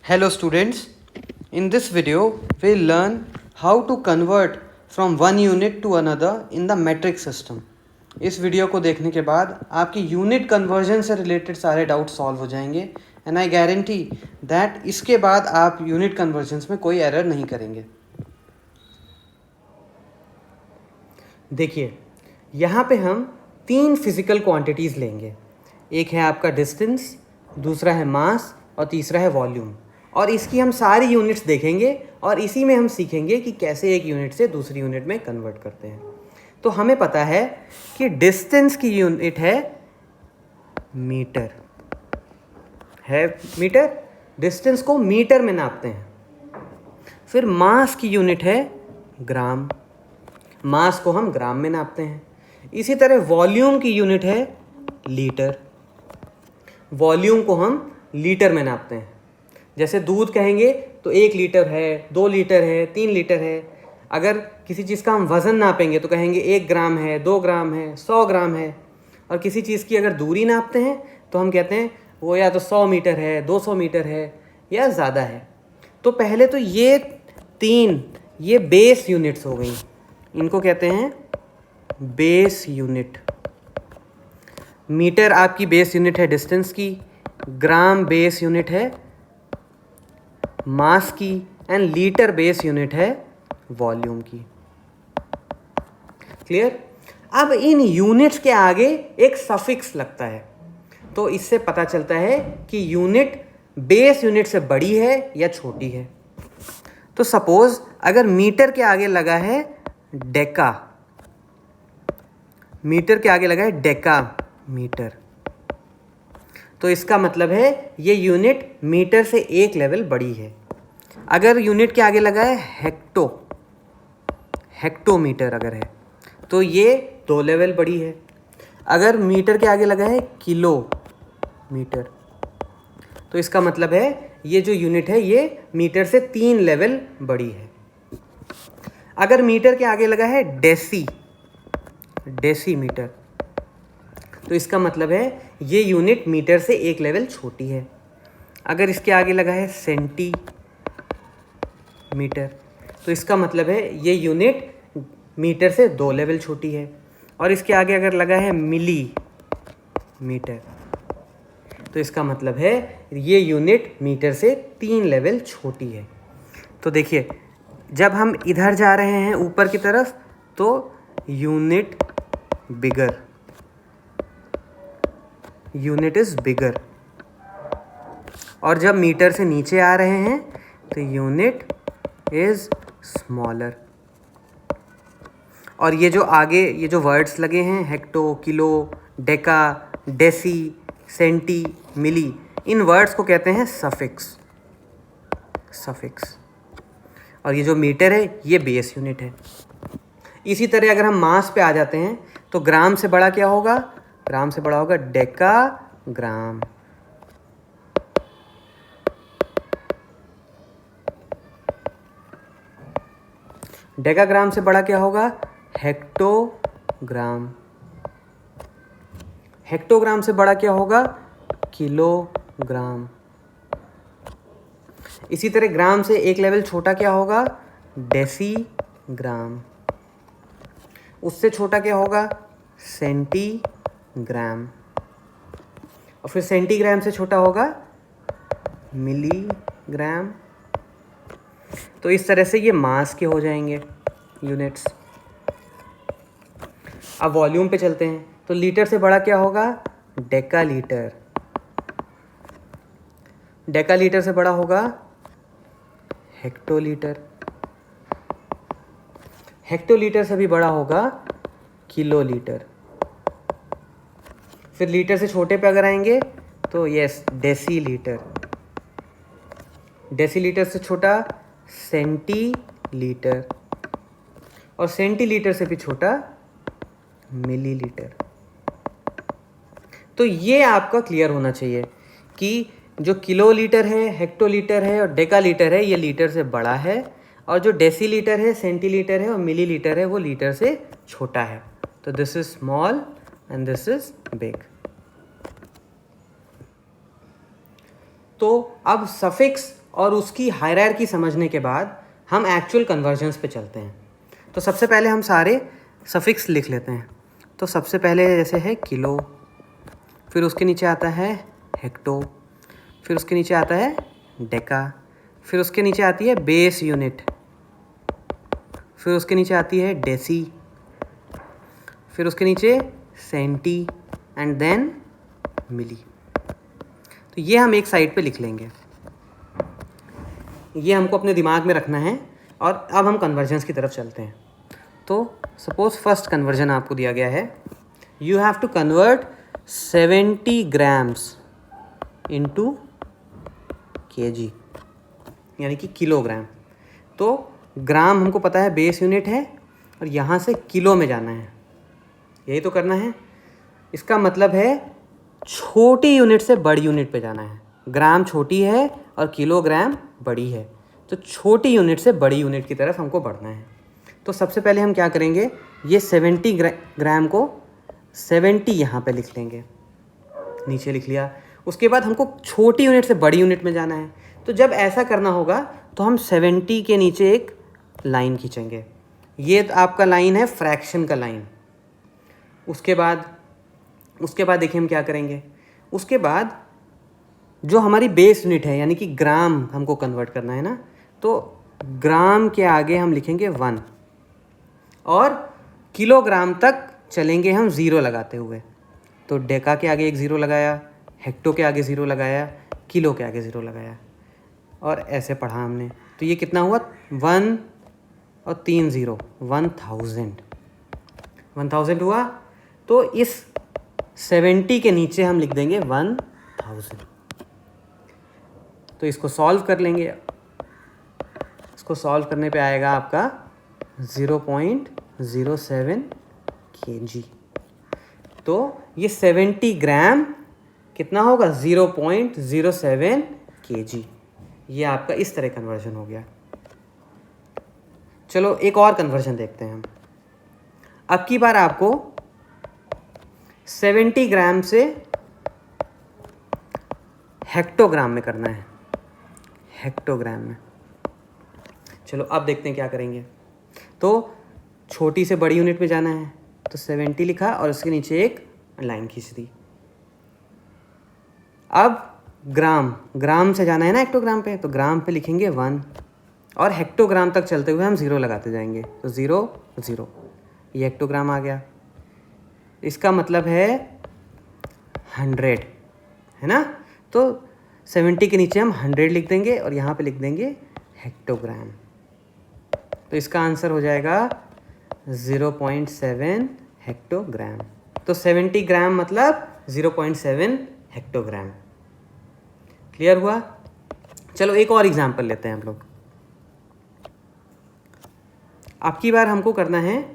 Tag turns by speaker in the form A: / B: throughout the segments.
A: Hello students, in this video we'll learn how to convert from one unit to another in the metric system. इस video को देखने के बाद आपकी unit conversion से related सारे डाउट सॉल्व हो जाएंगे एंड आई गारंटी दैट इसके बाद आप यूनिट कन्वर्जन्स में कोई एरर नहीं करेंगे. देखिए, यहाँ पे हम तीन फिजिकल क्वांटिटीज़ लेंगे. एक है आपका डिस्टेंस, दूसरा है मास और तीसरा है वॉल्यूम. और इसकी हम सारी यूनिट्स देखेंगे और इसी में हम सीखेंगे कि कैसे एक यूनिट से दूसरी यूनिट में कन्वर्ट करते हैं. तो हमें पता है कि डिस्टेंस की यूनिट है मीटर. डिस्टेंस को मीटर में नापते हैं. फिर मास की यूनिट है ग्राम. मास को हम ग्राम में नापते हैं. इसी तरह वॉल्यूम की यूनिट है लीटर. वॉल्यूम को हम लीटर में नापते हैं. जैसे दूध कहेंगे तो 1 लीटर है, 2 लीटर है, 3 लीटर है. अगर किसी चीज़ का हम वज़न नापेंगे तो कहेंगे 1 ग्राम है, 2 ग्राम है, 100 ग्राम है. और किसी चीज़ की अगर दूरी नापते हैं तो हम कहते हैं वो या तो 100 मीटर है, 200 मीटर है या ज़्यादा है. तो पहले तो ये बेस यूनिट्स हो गई. इनको कहते हैं बेस यूनिट. मीटर आपकी बेस यूनिट है डिस्टेंस की, ग्राम बेस यूनिट है मास की एंड लीटर बेस यूनिट है वॉल्यूम की. क्लियर? अब इन यूनिट्स के आगे एक सफिक्स लगता है तो इससे पता चलता है कि यूनिट बेस यूनिट से बड़ी है या छोटी है. तो सपोज अगर मीटर के आगे लगा है डेका, मीटर के आगे लगा है डेका मीटर, तो इसका मतलब है ये यूनिट मीटर से एक लेवल बड़ी है. अगर यूनिट के आगे लगा है हेक्टोमीटर अगर है तो ये 2 लेवल बड़ी है. अगर मीटर के आगे लगा है किलोमीटर तो इसका मतलब है ये जो यूनिट है ये मीटर से 3 लेवल बड़ी है. अगर मीटर के आगे लगा है डेसीमीटर तो इसका मतलब है ये यूनिट मीटर से एक लेवल छोटी है. अगर इसके आगे लगा है सेंटीमीटर तो इसका मतलब है ये यूनिट मीटर से 2 लेवल छोटी है. और इसके आगे अगर लगा है मिलीमीटर तो इसका मतलब है ये यूनिट मीटर से 3 लेवल छोटी है. तो देखिए, जब हम इधर जा रहे हैं ऊपर की तरफ तो यूनिट इज़ बिगर. और जब मीटर से नीचे आ रहे हैं तो यूनिट इज़ स्मॉलर. और ये जो आगे ये जो वर्ड्स लगे हैं hecto, kilo, deka, deci, centi, milli, इन वर्ड्स को कहते हैं सफिक्स. और ये जो मीटर है ये बेस यूनिट है. इसी तरह अगर हम मास पे आ जाते हैं तो ग्राम से बड़ा क्या होगा? ग्राम से बड़ा होगा डेका ग्राम. डेकाग्राम से बड़ा क्या होगा? हेक्टोग्राम. हेक्टोग्राम से बड़ा क्या होगा? किलोग्राम. इसी तरह ग्राम से एक लेवल छोटा क्या होगा? डेसीग्राम. उससे छोटा क्या होगा? सेंटीग्राम. और फिर सेंटीग्राम से छोटा होगा मिलीग्राम. तो इस तरह से ये मास के हो जाएंगे यूनिट्स. अब वॉल्यूम पे चलते हैं तो लीटर से बड़ा क्या होगा? डेकालीटर. डेकालीटर से बड़ा होगा हेक्टोलीटर. हेक्टोलीटर से भी बड़ा होगा किलोलीटर. फिर लीटर से छोटे पे अगर आएंगे तो यस डेसीलीटर. डेसीलीटर से छोटा सेंटीलीटर. और सेंटीलीटर से भी छोटा मिलीलीटर. तो ये आपका क्लियर होना चाहिए कि जो किलोलीटर है, हेक्टोलीटर है और डेकालीटर है ये लीटर से बड़ा है, और जो डेसीलीटर है, सेंटीलीटर है और मिलीलीटर है वो लीटर से छोटा है. तो this is small and this is big. तो अब सफिक्स और उसकी हायरार्की समझने के बाद हम एक्चुअल कन्वर्जन्स पे चलते हैं। तो सबसे पहले हम सारे सफिक्स लिख लेते हैं। तो सबसे पहले जैसे है किलो, फिर उसके नीचे आता है हेक्टो, फिर उसके नीचे आता है डेका, फिर उसके नीचे आती है बेस यूनिट, फिर उसके नीचे आती है डेसी, फिर उसके नीचे सेंटी एंड देन मिली। तो ये हम एक साइड पे लिख लेंगे, ये हमको अपने दिमाग में रखना है। और अब हम कन्वर्जन्स की तरफ चलते हैं। तो सपोज फर्स्ट कन्वर्जन आपको दिया गया है, you have to convert 70 grams into KG, यानी कि किलोग्राम। तो ग्राम हमको पता है बेस यूनिट है और यहाँ से किलो में जाना है, यही तो करना है। इसका मतलब है छोटी यूनिट से बड़ी यूनिट पे जाना है। ग्राम छोटी है और किलोग्राम बड़ी है, तो छोटी यूनिट से बड़ी यूनिट की तरफ हमको बढ़ना है। तो सबसे पहले हम क्या करेंगे, ये 70 ग्राम को 70 यहाँ पे लिख लेंगे, नीचे लिख लिया। उसके बाद हमको छोटी यूनिट से बड़ी यूनिट में जाना है। तो जब ऐसा करना होगा तो हम 70 के नीचे एक लाइन खींचेंगे। ये तो आपका लाइन है फ्रैक्शन का लाइन। उसके बाद देखिए हम क्या करेंगे। उसके बाद जो हमारी बेस यूनिट है, यानी कि ग्राम हमको कन्वर्ट करना है ना, तो ग्राम के आगे हम लिखेंगे 1 और किलोग्राम तक चलेंगे हम 0 लगाते हुए। तो डेका के आगे एक 0 लगाया, हेक्टो के आगे 0 लगाया, किलो के आगे 0 लगाया, और ऐसे पढ़ा हमने। तो ये कितना हुआ, 1 और 3 0, 1000 हुआ। तो इस 70 के नीचे हम लिख देंगे 1000। तो इसको सॉल्व कर लेंगे। इसको सॉल्व करने पे आएगा आपका 0.07 kg। तो ये 70 ग्राम कितना होगा, 0.07 kg। ये आपका इस तरह कन्वर्जन हो गया। चलो एक और कन्वर्जन देखते हैं हम। अब की बार आपको 70 ग्राम से हेक्टोग्राम में करना है, हेक्टोग्राम में। चलो अब देखते हैं क्या करेंगे। तो छोटी से बड़ी यूनिट में जाना है, तो 70 लिखा और उसके नीचे एक लाइन खींच दी। अब ग्राम से जाना है ना हेक्टोग्राम पे, तो ग्राम पे लिखेंगे 1 और हेक्टोग्राम तक चलते हुए हम 0 लगाते जाएंगे। तो 0 0, ये हेक्टोग्राम आ गया। इसका मतलब है 100, है ना। तो 70 के नीचे हम 100 लिख देंगे और यहाँ पे लिख देंगे हेक्टोग्राम। तो इसका आंसर हो जाएगा 0.7 हेक्टोग्राम। तो 70 ग्राम मतलब 0.7 हेक्टोग्राम। क्लियर हुआ। चलो एक और एग्जांपल लेते हैं हम लोग। अब की बार हमको करना है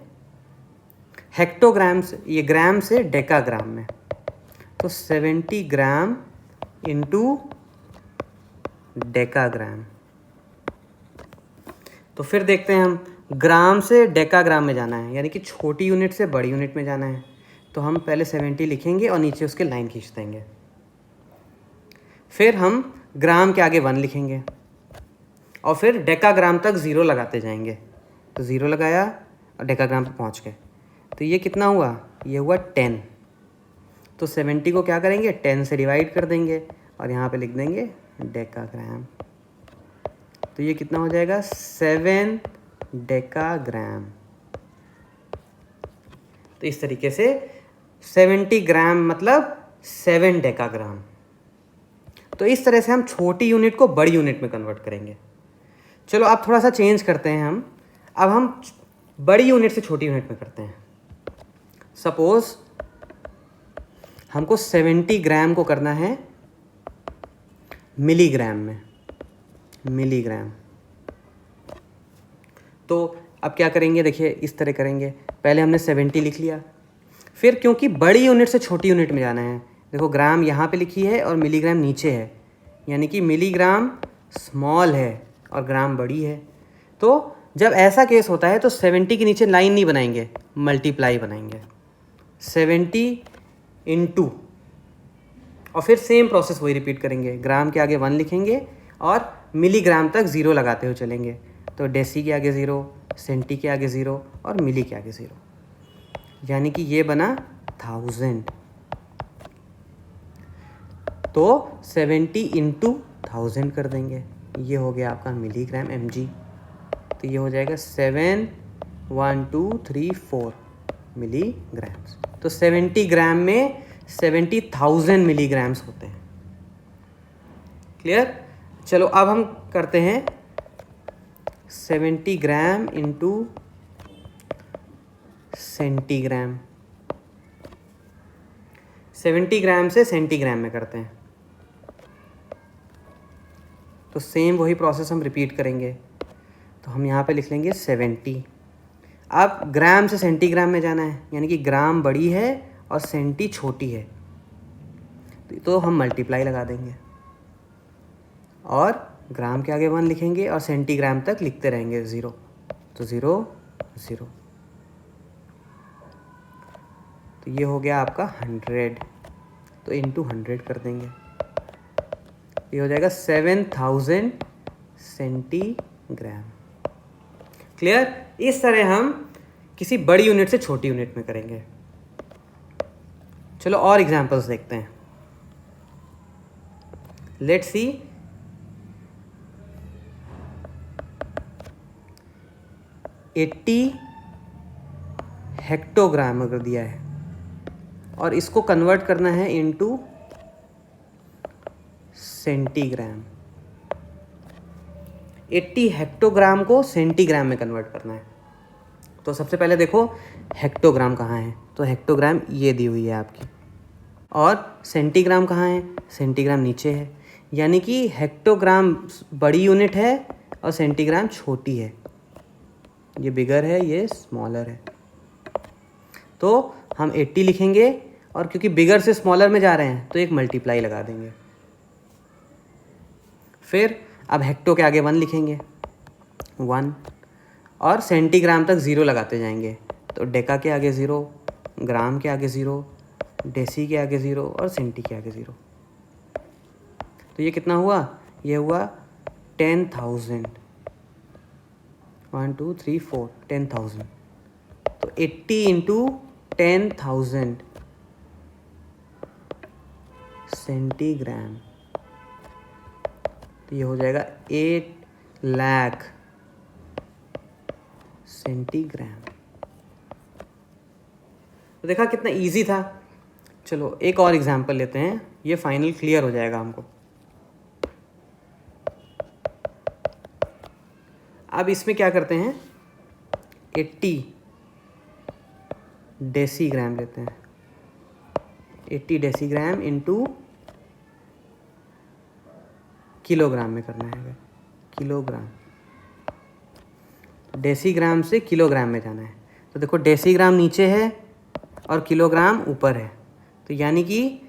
A: हेक्टोग्राम से, ये ग्राम से डेकाग्राम में। तो 70 ग्राम इंटू डेकाग्राम। तो फिर देखते हैं हम, ग्राम से डेकाग्राम में जाना है, यानी कि छोटी यूनिट से बड़ी यूनिट में जाना है। तो हम पहले 70 लिखेंगे और नीचे उसके लाइन खींच देंगे। फिर हम ग्राम के आगे 1 लिखेंगे और फिर डेकाग्राम तक 0 लगाते जाएंगे। तो 0 लगाया और डेकाग्राम पे पहुंच गए। तो ये कितना हुआ, ये हुआ 10। तो 70 को क्या करेंगे, 10 से डिवाइड कर देंगे और यहाँ पे लिख देंगे डेकाग्राम। तो ये कितना हो जाएगा, 7 डेकाग्राम। तो इस तरीके से 70 ग्राम मतलब 7 डेकाग्राम। तो इस तरह से हम छोटी यूनिट को बड़ी यूनिट में कन्वर्ट करेंगे। चलो अब थोड़ा सा चेंज करते हैं हम। अब हम बड़ी यूनिट से छोटी यूनिट में करते हैं। सपोज हमको 70 ग्राम को करना है मिलीग्राम में, मिलीग्राम। तो अब क्या करेंगे, देखिए इस तरह करेंगे। पहले हमने 70 लिख लिया, फिर क्योंकि बड़ी यूनिट से छोटी यूनिट में जाना है, देखो ग्राम यहाँ पे लिखी है और मिलीग्राम नीचे है, यानी कि मिलीग्राम स्मॉल है और ग्राम बड़ी है। तो जब ऐसा केस होता है तो 70 के नीचे लाइन नहीं बनाएंगे, मल्टीप्लाई बनाएंगे 70 इंटू, और फिर सेम प्रोसेस वही रिपीट करेंगे। ग्राम के आगे 1 लिखेंगे और मिलीग्राम तक ज़ीरो लगाते हुए चलेंगे। तो डेसी के आगे ज़ीरो, सेंटी के आगे ज़ीरो और मिली के आगे ज़ीरो, यानी कि ये बना 1000। तो 70 इंटू 1000 कर देंगे, ये हो गया आपका मिलीग्राम mg। तो ये हो जाएगा 71234 मिलीग्राम्स। तो 70 ग्राम में 70,000 मिलीग्राम्स होते हैं। क्लियर? चलो अब हम करते हैं 70 ग्राम इंटू सेंटीग्राम। 70 ग्राम से सेंटीग्राम में करते हैं, तो सेम वही प्रोसेस हम रिपीट करेंगे। तो हम यहाँ पे लिख लेंगे 70। अब ग्राम से सेंटीग्राम में जाना है, यानी कि ग्राम बड़ी है और सेंटी छोटी है, तो हम मल्टीप्लाई लगा देंगे और ग्राम के आगे 1 लिखेंगे और सेंटीग्राम तक लिखते रहेंगे 0। तो 0 0। तो ये हो गया आपका 100। तो इंटू 100 कर देंगे, ये हो जाएगा 7000 सेंटीग्राम। क्लियर? इस तरह हम किसी बड़ी यूनिट से छोटी यूनिट में करेंगे। चलो और एग्जांपल्स देखते हैं। लेट्स सी, 80 हेक्टोग्राम अगर दिया है और इसको कन्वर्ट करना है इनटू सेंटीग्राम। 80 हेक्टोग्राम को सेंटीग्राम में कन्वर्ट करना है। तो सबसे पहले देखो हेक्टोग्राम कहाँ है, तो हेक्टोग्राम ये दी हुई है आपकी, और सेंटीग्राम कहाँ है, सेंटीग्राम नीचे है, यानी कि हेक्टोग्राम बड़ी यूनिट है और सेंटीग्राम छोटी है। ये बिगर है, ये स्मॉलर है। तो हम 80 लिखेंगे और क्योंकि बिगर से स्मॉलर में जा रहे हैं तो एक मल्टीप्लाई लगा देंगे। फिर अब हेक्टो के आगे 1 लिखेंगे, 1, और सेंटीग्राम तक 0 लगाते जाएंगे। तो डेका के आगे 0, ग्राम के आगे 0, डेसी के आगे 0 और सेंटी के आगे 0। तो ये कितना हुआ, ये हुआ 10,000। 1 2 3 4 10,000। तो 80 इंटू 10,000 सेंटीग्राम, तो ये हो जाएगा 8 लाख सेंटीग्राम। तो देखा कितना इजी था। चलो एक और एग्जांपल लेते हैं, ये फाइनल क्लियर हो जाएगा हमको। अब इसमें क्या करते हैं, 80 डेसीग्राम लेते हैं। 80 डेसीग्राम इंटू किलोग्राम में करना है, किलोग्राम। डेसीग्राम से किलोग्राम में जाना है। तो देखो डेसीग्राम नीचे है और किलोग्राम ऊपर है, तो यानी कि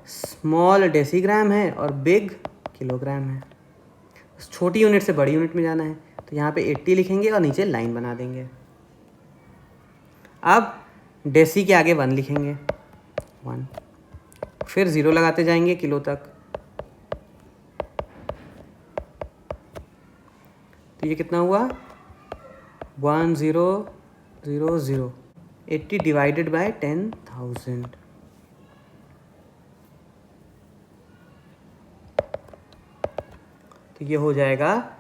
A: स्मॉल डेसीग्राम है और बिग किलोग्राम है। छोटी यूनिट से बड़ी यूनिट में जाना है, तो यहाँ पे 80 लिखेंगे और नीचे लाइन बना देंगे। अब डेसी के आगे 1 लिखेंगे, 1, फिर 0 लगाते जाएंगे किलो तक। तो ये कितना हुआ, 1000। 80 डिवाइडेड बाय 10,000। तो ये हो जाएगा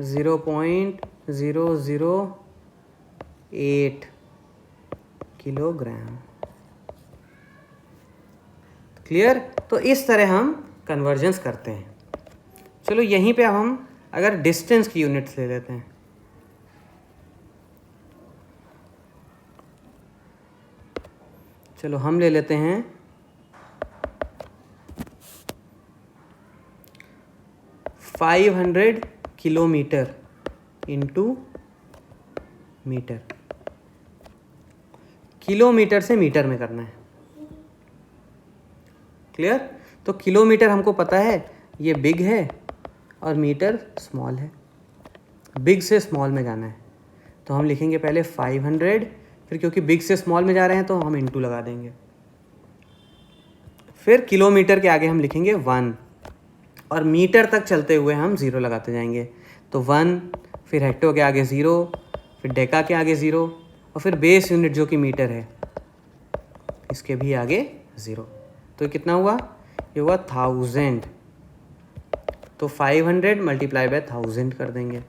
A: 0.008 किलोग्राम। क्लियर? तो इस तरह हम कन्वर्जन्स करते हैं। चलो यहीं पे अब हम अगर डिस्टेंस की यूनिट्स ले लेते हैं, चलो हम ले लेते हैं 500 किलोमीटर इंटू मीटर। किलोमीटर से मीटर में करना है। क्लियर? तो किलोमीटर हमको पता है ये बिग है और मीटर स्मॉल है। बिग से स्मॉल में जाना है, तो हम लिखेंगे पहले 500, फिर क्योंकि बिग से स्मॉल में जा रहे हैं तो हम इंटू लगा देंगे। फिर किलोमीटर के आगे हम लिखेंगे 1 और मीटर तक चलते हुए हम 0 लगाते जाएंगे। तो 1, फिर हेक्टो के आगे 0, फिर डेका के आगे 0, और फिर बेस यूनिट जो कि मीटर है इसके भी आगे 0। तो ये कितना हुआ? ये हुआ 1000। तो 500 मल्टीप्लाई बाय 1000 कर देंगे,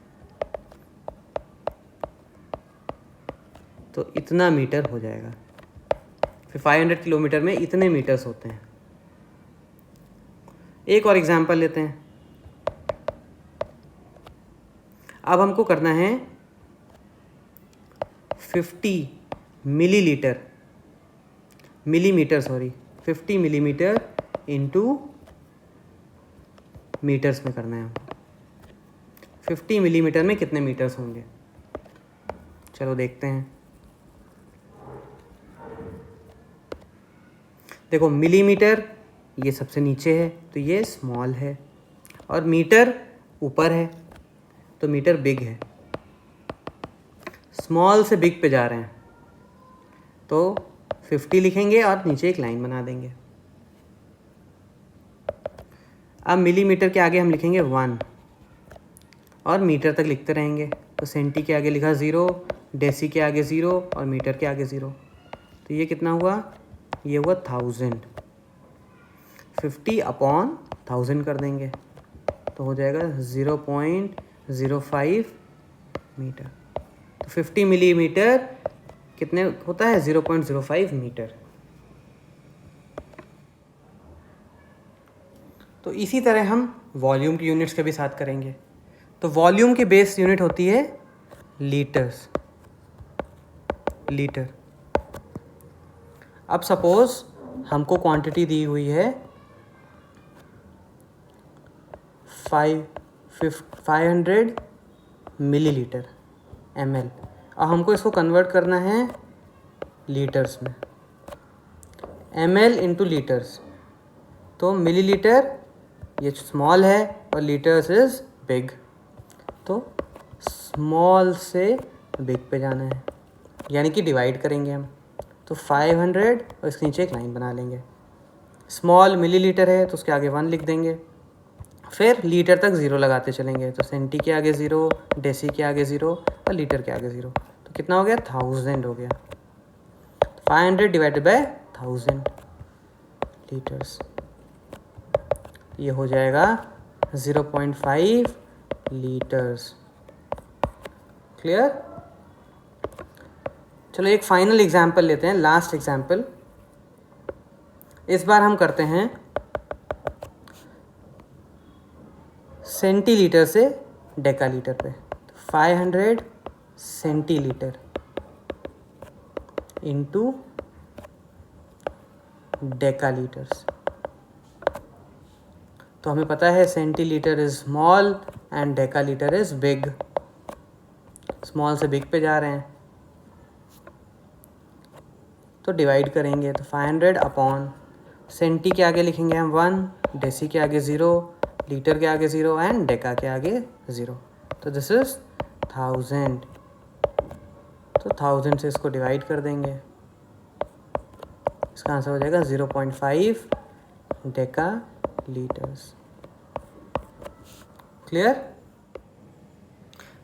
A: तो इतना मीटर हो जाएगा। फिर 500 किलोमीटर में इतने मीटर्स होते हैं। एक और एग्जांपल लेते हैं। अब हमको करना है 50 मिलीमीटर 50 मिलीमीटर इंटू मीटर्स में करना है। 50 मिलीमीटर में कितने मीटर्स होंगे? चलो देखते हैं। देखो, मिलीमीटर ये सबसे नीचे है तो ये स्मॉल है, और मीटर ऊपर है तो मीटर बिग है। स्मॉल से बिग पे जा रहे हैं तो 50 लिखेंगे और नीचे एक लाइन बना देंगे। अब मिलीमीटर के आगे हम लिखेंगे 1 और मीटर तक लिखते रहेंगे। तो सेंटी के आगे लिखा 0, डेसी के आगे 0 और मीटर के आगे 0। तो ये कितना हुआ? ये हुआ 1000। 50 अपॉन 1000 कर देंगे तो हो जाएगा 0.05 मीटर। तो 50 मिलीमीटर कितने होता है? 0.05 मीटर। तो इसी तरह हम वॉल्यूम की यूनिट्स के भी साथ करेंगे। तो वॉल्यूम की बेस यूनिट होती है लीटर्स, लीटर। अब सपोज हमको क्वांटिटी दी हुई है 500 मिलीलीटर ml। अब हमको इसको कन्वर्ट करना है लीटर्स में, ml इंटू लीटर्स। तो मिलीलीटर ये स्मॉल है और लीटर्स इज बिग, तो स्मॉल से बिग पे जाना है, यानी कि डिवाइड करेंगे हम। तो 500 और इसके नीचे एक लाइन बना लेंगे। स्मॉल मिलीलीटर है तो उसके आगे 1 लिख देंगे, फिर लीटर तक 0 लगाते चलेंगे। तो सेंटी के आगे 0, डेसी के आगे 0 और लीटर के आगे 0। तो कितना हो गया? 1000 हो गया। 500 डिवाइडेड बाय 1000 लीटर्स, ये हो जाएगा 0.5 लीटर्स। क्लियर? चलो एक फाइनल एग्जाम्पल लेते हैं, लास्ट एग्जाम्पल। इस बार हम करते हैं सेंटीलीटर से डेकालीटर पे। 500 सेंटीलीटर इंटू डेकालीटर्स। तो हमें पता है centilitre is small and decalitre is big. Small से बिग पे जा रहे हैं तो डिवाइड करेंगे। तो 500 अपॉन सेंटी के आगे लिखेंगे हम 1, डेसी के आगे 0, लीटर के आगे 0 एंड डेका के आगे 0। तो दिस इज 1000। तो 1000 से इसको डिवाइड कर देंगे, इसका आंसर हो जाएगा 0.5 डेका लीटर्स। क्लियर?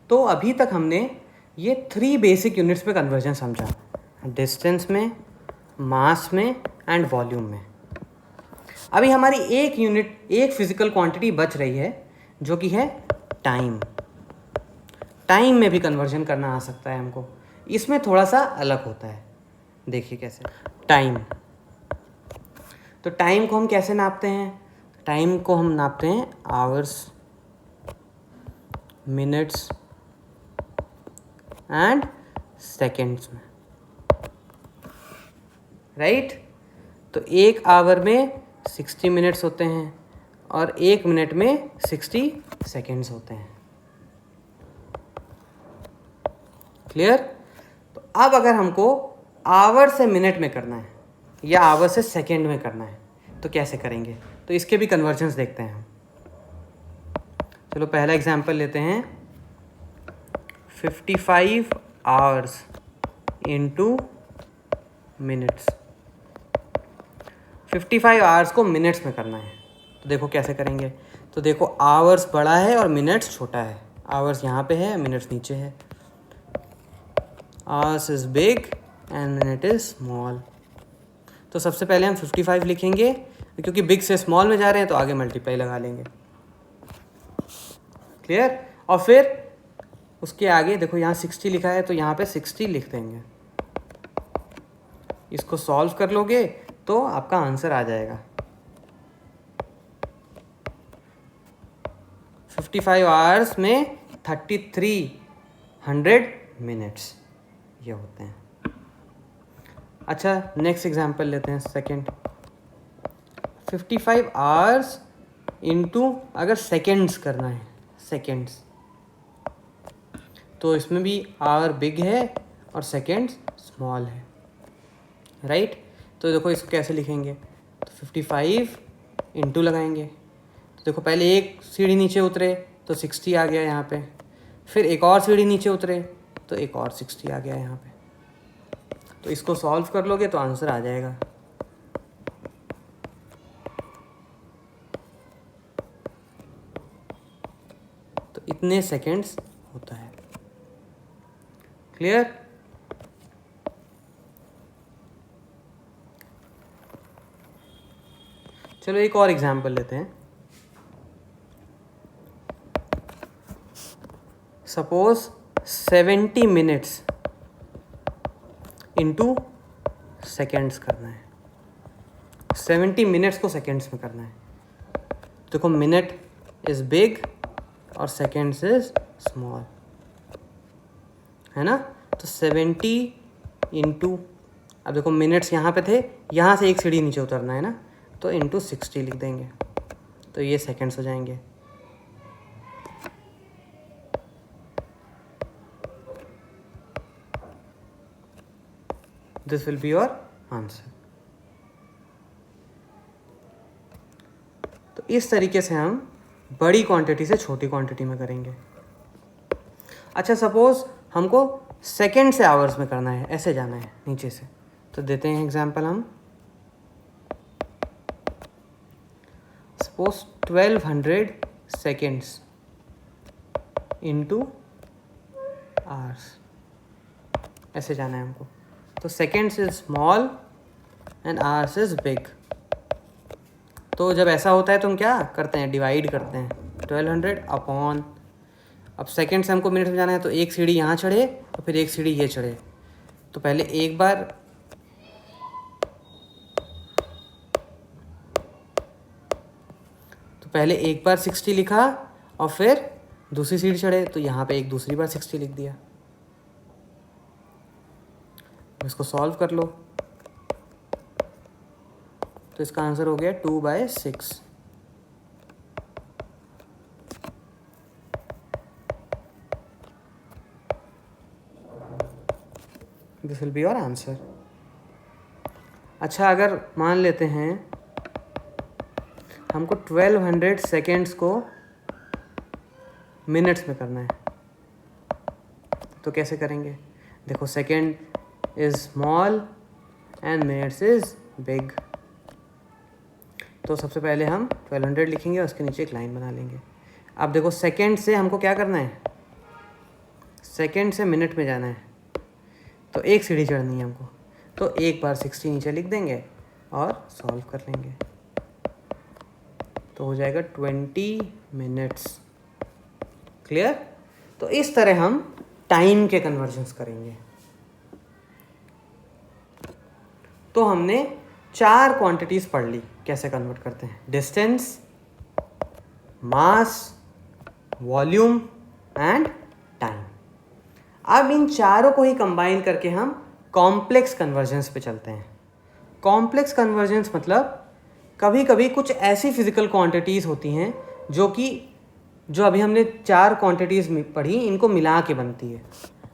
A: तो अभी तक हमने ये 3 बेसिक यूनिट्स पे कन्वर्जन समझा, डिस्टेंस में, मास में एंड वॉल्यूम में। अभी हमारी एक यूनिट, एक फिजिकल क्वांटिटी बच रही है जो कि है टाइम। टाइम में भी कन्वर्जन करना आ सकता है हमको, इसमें थोड़ा सा अलग होता है। देखिए कैसे। टाइम, तो टाइम को हम कैसे नापते हैं? टाइम को हम नापते हैं आवर्स, मिनट्स एंड सेकेंड्स में, राइट? तो एक आवर में 60 मिनट्स होते हैं और एक मिनट में 60 सेकेंड्स होते हैं। क्लियर? तो अब अगर हमको आवर से मिनट में करना है या आवर से सेकेंड में करना है तो कैसे करेंगे? तो इसके भी कन्वर्जन्स देखते हैं हम। चलो पहला एग्जांपल लेते हैं, 55 आवर्स इंटू मिनट्स। 55 आवर्स को मिनट्स में करना है तो देखो कैसे करेंगे। तो देखो आवर्स बड़ा है और मिनट्स छोटा है। आवर्स यहाँ पे है, मिनट्स नीचे है। Hours is big and minute is small. तो सबसे पहले हम 55 लिखेंगे, क्योंकि बिग से स्मॉल में जा रहे हैं तो आगे मल्टीप्लाई लगा लेंगे। क्लियर? और फिर उसके आगे देखो यहाँ 60 लिखा है तो यहाँ पे 60 लिख देंगे। इसको सॉल्व कर लोगे तो आपका आंसर आ जाएगा। 55 आवर्स में 3300 मिनट्स ये होते हैं। अच्छा, नेक्स्ट एग्जांपल लेते हैं सेकंड। 55 आवर्स इनटू अगर सेकंड्स करना है, सेकंड्स, तो इसमें भी आवर बिग है और सेकंड्स स्मॉल है, राइट? तो देखो इसको कैसे लिखेंगे, तो 55 इंटू लगाएंगे। तो देखो पहले एक सीढ़ी नीचे उतरे तो 60 आ गया यहाँ पे, फिर एक और सीढ़ी नीचे उतरे तो एक और 60 आ गया यहाँ पे। तो इसको सॉल्व कर लोगे तो आंसर आ जाएगा। तो इतने सेकंड्स होता है। क्लियर? चलो एक और एग्जांपल लेते हैं। सपोज 70 मिनट्स इंटू सेकेंड्स करना है। 70 मिनट्स को सेकेंड्स में करना है। देखो मिनट इज बिग और सेकेंड्स इज स्मॉल, है ना? तो 70 इंटू, अब देखो मिनट्स यहाँ पे थे, यहाँ से एक सीढ़ी नीचे उतरना है ना, तो इंटू 60 लिख देंगे तो ये सेकेंड्स हो जाएंगे। This will be your answer. तो इस तरीके से हम बड़ी क्वांटिटी से छोटी क्वांटिटी में करेंगे। अच्छा, सपोज हमको सेकेंड से आवर्स में करना है, ऐसे जाना है नीचे से, तो देते हैं एग्जांपल हम। सपोज 1200 सेकेंड्स इंटू आवर्स, ऐसे जाना है हमको। तो seconds is small and hours is big. तो जब ऐसा होता है तो हम क्या करते हैं, डिवाइड करते हैं 1200 अपॉन, अब सेकेंड से हमको मिनट में जाना है तो एक सीढ़ी यहाँ चढ़े और फिर एक सीढ़ी ये चढ़े। तो पहले एक बार एक बार 60 लिखा और फिर दूसरी सीढ़ी चढ़े तो यहाँ पे एक दूसरी बार 60 लिख दिया। इसको सॉल्व कर लो तो इसका आंसर हो गया 2/6। This will be your answer. अच्छा, अगर मान लेते हैं हमको 1200 सेकेंड्स को मिनट्स में करना है, तो कैसे करेंगे? देखो second is small and minutes is big. तो सबसे पहले हम 1200 लिखेंगे और उसके नीचे एक लाइन बना लेंगे। अब देखो सेकेंड से हमको क्या करना है, सेकेंड से मिनट में जाना है, तो एक सीढ़ी चढ़नी है हमको, तो एक बार 60 नीचे लिख देंगे और सॉल्व कर लेंगे तो हो जाएगा 20 मिनट्स। क्लियर? तो इस तरह हम टाइम के कन्वर्जन्स करेंगे। तो हमने 4 क्वांटिटीज पढ़ ली कैसे कन्वर्ट करते हैं, distance, mass, volume and time. अब इन चारों को ही कंबाइन करके हम कॉम्प्लेक्स कन्वर्जन्स पे चलते हैं। कॉम्प्लेक्स कन्वर्जन्स मतलब कभी कभी कुछ ऐसी फिजिकल क्वांटिटीज़ होती हैं जो अभी हमने 4 क्वांटिटीज़ पढ़ी, इनको मिला के बनती है।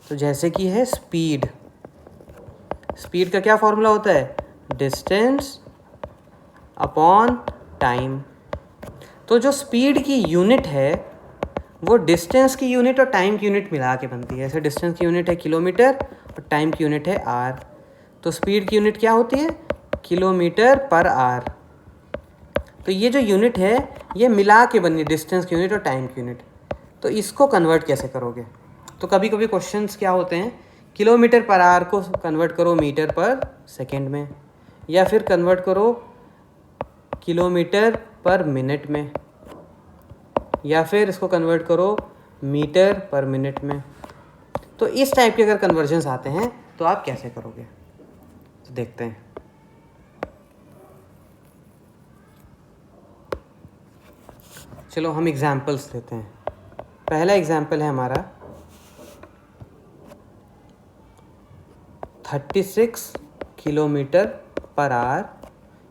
A: तो जैसे कि है स्पीड। स्पीड का क्या फॉर्मूला होता है, डिस्टेंस अपॉन टाइम। तो जो स्पीड की यूनिट है वो डिस्टेंस की यूनिट और टाइम की यूनिट मिला के बनती है। ऐसे डिस्टेंस की यूनिट है किलोमीटर और टाइम की यूनिट है आर। तो स्पीड की यूनिट क्या होती है, किलोमीटर पर आर। तो ये जो यूनिट है ये मिला के बनी, डिस्टेंस की यूनिट और टाइम की यूनिट। तो इसको कन्वर्ट कैसे करोगे? तो कभी कभी क्वेश्चंस क्या होते हैं, किलोमीटर पर आवर को कन्वर्ट करो मीटर पर सेकेंड में, या फिर कन्वर्ट करो किलोमीटर पर मिनट में, या फिर इसको कन्वर्ट करो मीटर पर मिनट में। तो इस टाइप के अगर कन्वर्जन्स आते हैं तो आप कैसे करोगे, तो देखते हैं। चलो हम एग्जाम्पल्स लेते हैं। पहला एग्जाम्पल है हमारा 36 किलोमीटर पर आवर।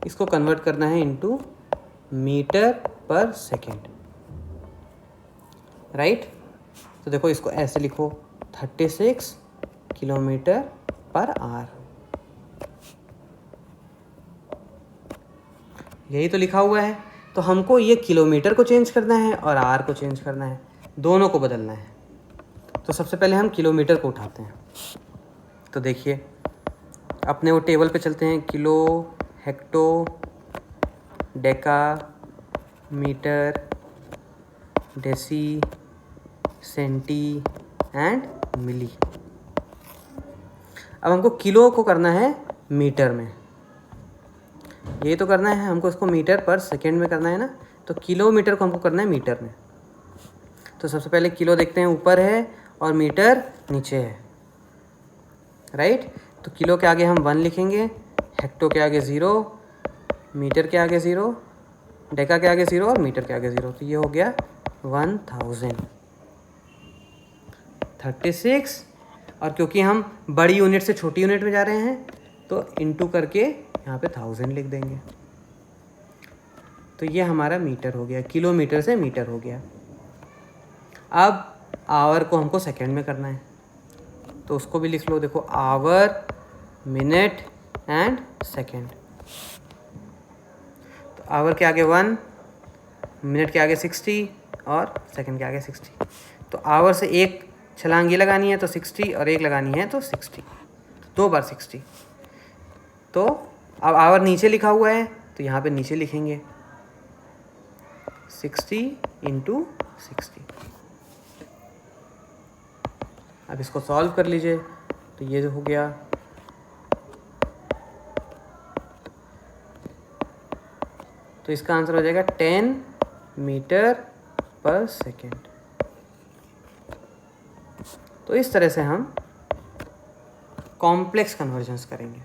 A: इसको कन्वर्ट करना है इनटू मीटर पर सेकेंड, राइट। तो देखो इसको ऐसे लिखो, 36 किलोमीटर पर आवर, यही तो लिखा हुआ है। तो हमको ये किलोमीटर को चेंज करना है और आवर को चेंज करना है, दोनों को बदलना है। तो सबसे पहले हम किलोमीटर को उठाते हैं। तो देखिए अपने वो टेबल पे चलते हैं, kilo, hecto, deka, metre, deci, centi and milli. अब हमको किलो को करना है मीटर में, यही तो करना है हमको, इसको मीटर पर सेकेंड में करना है ना। तो किलोमीटर को हमको करना है मीटर में। तो सबसे पहले किलो देखते हैं, ऊपर है और मीटर नीचे है, राइट। तो किलो के आगे हम 1 लिखेंगे, हेक्टो के आगे 0, मीटर के आगे 0, डेका के आगे 0 और मीटर के आगे 0। तो ये हो गया 1000। 36, और क्योंकि हम बड़ी यूनिट से छोटी यूनिट में जा रहे हैं तो इनटू करके यहाँ पे 1000 लिख देंगे। तो ये हमारा मीटर हो गया, किलोमीटर से मीटर हो गया। अब आवर को हमको सेकंड में करना है, तो उसको भी लिख लो। देखो आवर, मिनट एंड सेकंड। तो आवर के आगे 1, मिनट के आगे 60 और सेकंड के आगे 60। तो आवर से एक छलांग ये लगानी है तो 60, और एक लगानी है तो 60, 2 बार 60। तो अब आवर नीचे लिखा हुआ है तो यहाँ पे नीचे लिखेंगे 60 × 60। अब इसको सॉल्व कर लीजिए, तो ये हो गया तो इसका आंसर हो जाएगा 10 मीटर पर सेकेंड। तो इस तरह से हम कॉम्प्लेक्स कन्वर्जन्स करेंगे।